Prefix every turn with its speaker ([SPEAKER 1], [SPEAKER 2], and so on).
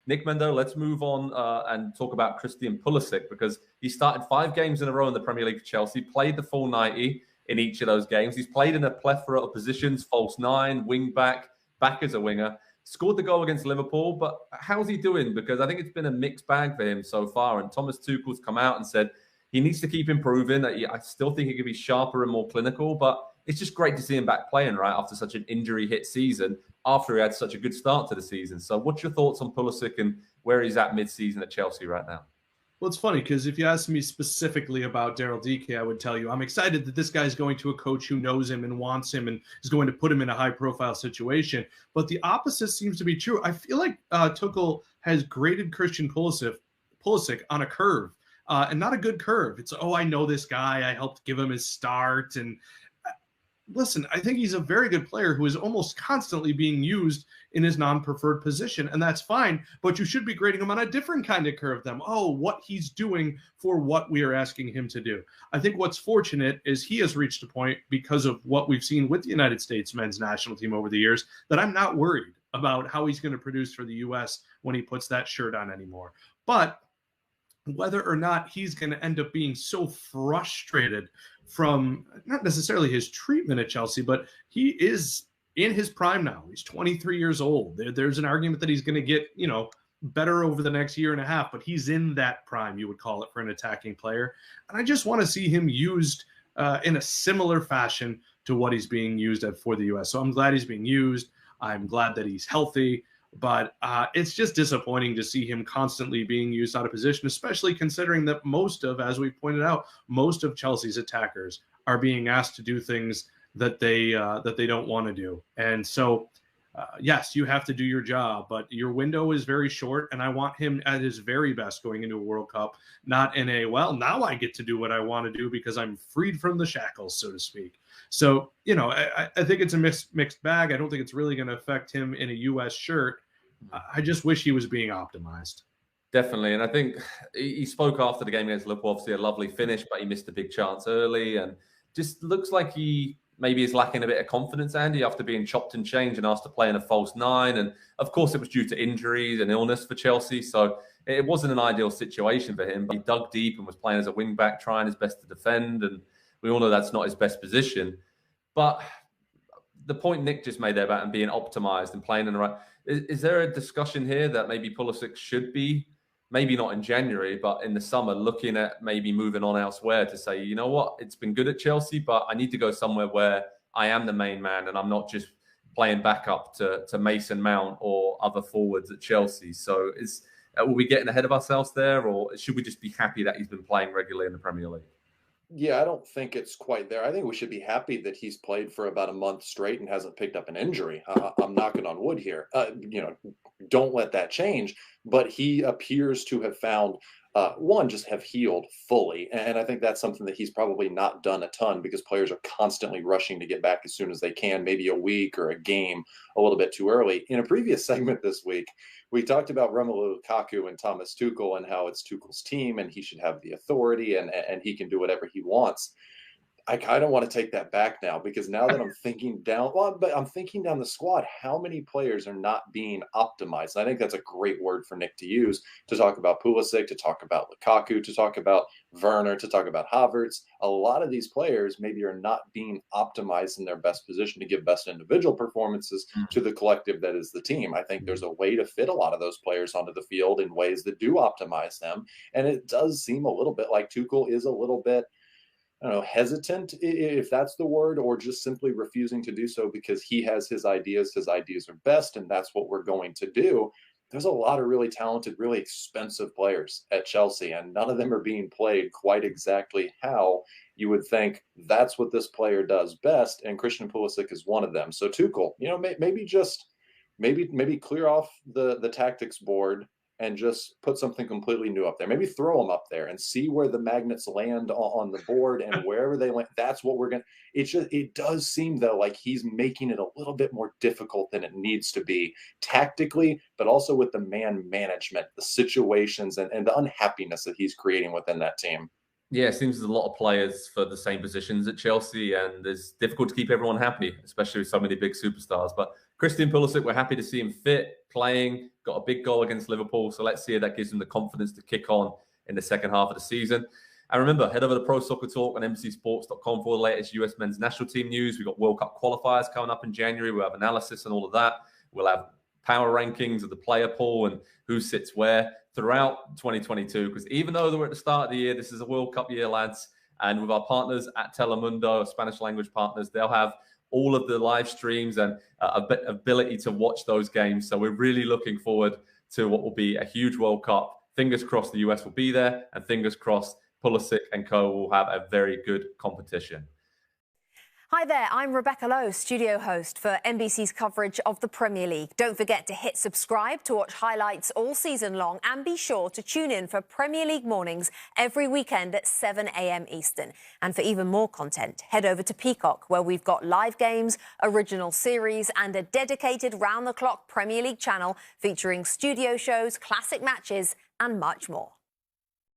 [SPEAKER 1] Nick Mendola, let's move on and talk about Christian Pulisic, because he started 5 games in a row in the Premier League for Chelsea, played the full 90 in each of those games. He's played in a plethora of positions, false 9, wing back as a winger. Scored the goal against Liverpool, but how's he doing? Because I think it's been a mixed bag for him so far. And Thomas Tuchel's come out and said he needs to keep improving. I still think he could be sharper and more clinical, but it's just great to see him back playing, right, after such an injury-hit season, after he had such a good start to the season. So what's your thoughts on Pulisic and where he's at mid-season at Chelsea right now?
[SPEAKER 2] Well, it's funny because if you asked me specifically about Daryl Dike, I would tell you I'm excited that this guy's going to a coach who knows him and wants him and is going to put him in a high-profile situation. But the opposite seems to be true. I feel like Tuchel has graded Christian Pulisic on a curve, and not a good curve. It's, I know this guy. I helped give him his start. And listen, I think he's a very good player who is almost constantly being used in his non-preferred position, and that's fine, but you should be grading him on a different kind of curve than, what he's doing for what we are asking him to do. I think what's fortunate is he has reached a point, because of what we've seen with the United States men's national team over the years, that I'm not worried about how he's going to produce for the U.S. when he puts that shirt on anymore. But whether or not he's going to end up being so frustrated from not necessarily his treatment at Chelsea, but he is in his prime now. He's 23 years old. There's an argument that he's going to get, better over the next year and a half, but he's in that prime, you would call it, for an attacking player. And I just want to see him used in a similar fashion to what he's being used at for the U.S. So I'm glad he's being used. I'm glad that he's healthy. But it's just disappointing to see him constantly being used out of position, especially considering that as we pointed out, most of Chelsea's attackers are being asked to do things that they don't want to do. And so, yes, you have to do your job, but your window is very short, and I want him at his very best going into a World Cup, not in now I get to do what I want to do because I'm freed from the shackles, so to speak. So, I think it's a mixed bag. I don't think it's really going to affect him in a U.S. shirt. I just wish he was being optimized.
[SPEAKER 1] Definitely. And I think he spoke after the game against Liverpool, obviously a lovely finish, but he missed a big chance early, and just looks like he maybe is lacking a bit of confidence, Andy, after being chopped and changed and asked to play in a false 9. And of course, it was due to injuries and illness for Chelsea. So it wasn't an ideal situation for him, but he dug deep and was playing as a wing back, trying his best to defend. And we all know that's not his best position. But the point Nick just made there about him being optimized and playing in the right, is there a discussion here that maybe Pulisic should be, maybe not in January, but in the summer, looking at maybe moving on elsewhere to say, you know what, it's been good at Chelsea, but I need to go somewhere where I am the main man and I'm not just playing backup to Mason Mount or other forwards at Chelsea. So are we getting ahead of ourselves there, or should we just be happy that he's been playing regularly in the Premier League?
[SPEAKER 3] Yeah, I don't think it's quite there. I think we should be happy that he's played for about a month straight and hasn't picked up an injury. I'm knocking on wood here. Don't let that change. But he appears to have found, just have healed fully. And I think that's something that he's probably not done a ton, because players are constantly rushing to get back as soon as they can, maybe a week or a game a little bit too early. In a previous segment this week, we talked about Romelu Lukaku and Thomas Tuchel and how it's Tuchel's team and he should have the authority and he can do whatever he wants. I kind of want to take that back now, because now that I'm thinking down the squad, how many players are not being optimized? And I think that's a great word for Nick to use to talk about Pulisic, to talk about Lukaku, to talk about Werner, to talk about Havertz. A lot of these players maybe are not being optimized in their best position to give best individual performances to the collective that is the team. I think there's a way to fit a lot of those players onto the field in ways that do optimize them. And it does seem a little bit like Tuchel is a little bit, hesitant, if that's the word, or just simply refusing to do so because he has his ideas are best, and that's what we're going to do. There's a lot of really talented, really expensive players at Chelsea, and none of them are being played quite exactly how you would think that's what this player does best, and Christian Pulisic is one of them. So Tuchel, maybe clear off the tactics board and just put something completely new up there. Maybe throw them up there and see where the magnets land on the board, and wherever they land, that's what we're going to. It does seem, though, like he's making it a little bit more difficult than it needs to be tactically, but also with the man management, the situations, and the unhappiness that he's creating within that team.
[SPEAKER 1] Yeah, it seems there's a lot of players for the same positions at Chelsea, and it's difficult to keep everyone happy, especially with so many big superstars. But Christian Pulisic, we're happy to see him fit, playing, got a big goal against Liverpool. So let's see if that gives him the confidence to kick on in the second half of the season. And remember, head over to Pro Soccer Talk on NBCSports.com for the latest US men's national team news. We've got World Cup qualifiers coming up in January. We'll have analysis and all of that. We'll have power rankings of the player pool and who sits where throughout 2022. Because even though we're at the start of the year, this is a World Cup year, lads. And with our partners at Telemundo, Spanish language partners, they'll have all of the live streams and ability to watch those games. So we're really looking forward to what will be a huge World Cup. Fingers crossed the US will be there, and fingers crossed Pulisic and co will have a very good competition.
[SPEAKER 4] Hi there, I'm Rebecca Lowe, studio host for NBC's coverage of the Premier League. Don't forget to hit subscribe to watch highlights all season long, and be sure to tune in for Premier League mornings every weekend at 7 a.m. Eastern. And for even more content, head over to Peacock, where we've got live games, original series, and a dedicated round-the-clock Premier League channel featuring studio shows, classic matches, and much more.